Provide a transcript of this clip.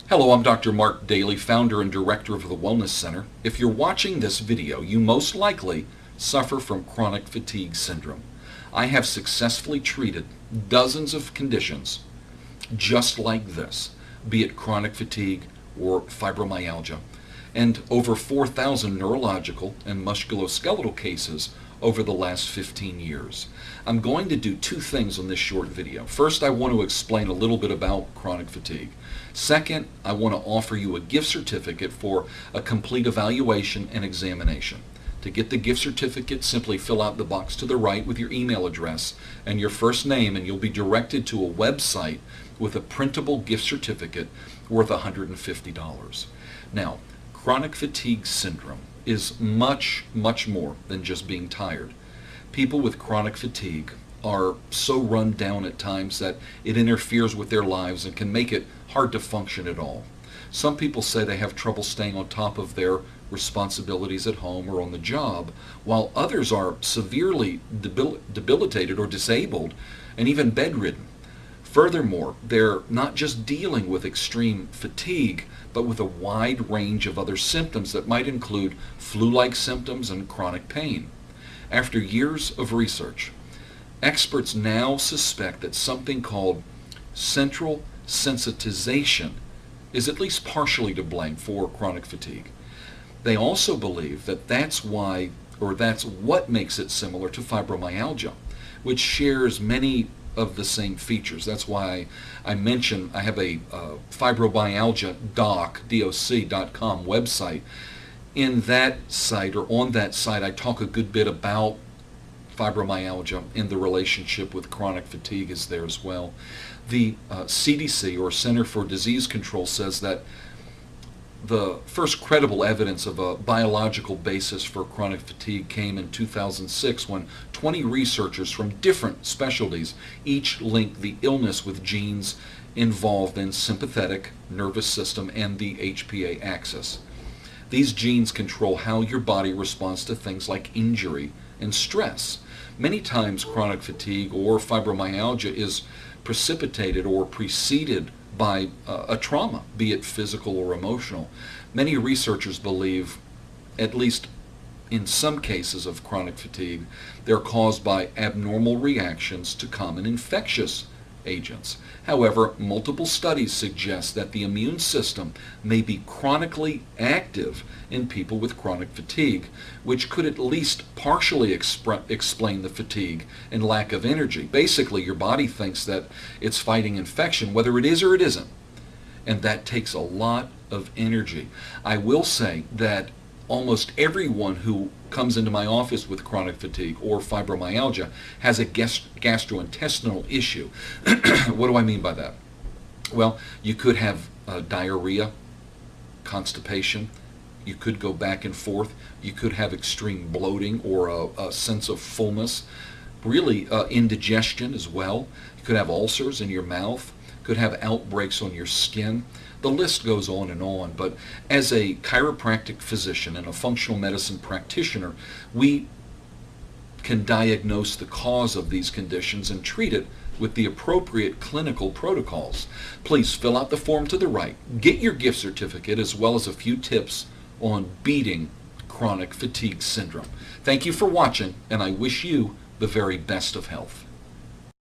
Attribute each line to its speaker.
Speaker 1: Hello, I'm Dr. Mark Daly, founder and director of the Wellness Center. If you're watching this video, you most likely suffer from chronic fatigue syndrome. I have successfully treated dozens of conditions just like this, be it chronic fatigue or fibromyalgia, and over 4,000 neurological and musculoskeletal cases over the last 15 years. I'm going to do two things on this short video. First, I want to explain a little bit about chronic fatigue. Second, I want to offer you a gift certificate for a complete evaluation and examination. To get the gift certificate, simply fill out the box to the right with your email address and your first name, and you'll be directed to a website with a printable gift certificate worth $150. Now, chronic fatigue syndrome is much more than just being tired. People with chronic fatigue are so run down at times that it interferes with their lives and can make it hard to function at all. Some people say they have trouble staying on top of their responsibilities at home or on the job, while others are severely debilitated or disabled and even bedridden. Furthermore, they're not just dealing with extreme fatigue, but with a wide range of other symptoms that might include flu-like symptoms and chronic pain. After years of research, experts now suspect that something called central sensitization is at least partially to blame for chronic fatigue. They also believe that that's what makes it similar to fibromyalgia, which shares many of the same features. That's why I mentioned I have a fibromyalgia doc.com website. In that site, or on that site, I talk a good bit about fibromyalgia, and the relationship with chronic fatigue is there as well. The CDC, or Center for Disease Control, says that the first credible evidence of a biological basis for chronic fatigue came in 2006 when 20 researchers from different specialties each linked the illness with genes involved in sympathetic nervous system and the HPA axis. These genes control how your body responds to things like injury and stress. Many times chronic fatigue or fibromyalgia is precipitated or preceded by a trauma, be it physical or emotional. Many researchers believe, at least in some cases of chronic fatigue, they're caused by abnormal reactions to common infectious agents. However, multiple studies suggest that the immune system may be chronically active in people with chronic fatigue, which could at least partially explain the fatigue and lack of energy. Basically, your body thinks that it's fighting infection, whether it is or it isn't, and that takes a lot of energy. I will say that almost everyone who comes into my office with chronic fatigue or fibromyalgia has a gastrointestinal issue. What do I mean by that? Well, you could have diarrhea, constipation, you could go back and forth, you could have extreme bloating or a sense of fullness, really indigestion as well. You could have ulcers in your mouth, could have outbreaks on your skin. The list goes on, but as a chiropractic physician and a functional medicine practitioner, we can diagnose the cause of these conditions and treat it with the appropriate clinical protocols. Please fill out the form to the right, get your gift certificate, as well as a few tips on beating chronic fatigue syndrome. Thank you for watching, and I wish you the very best of health.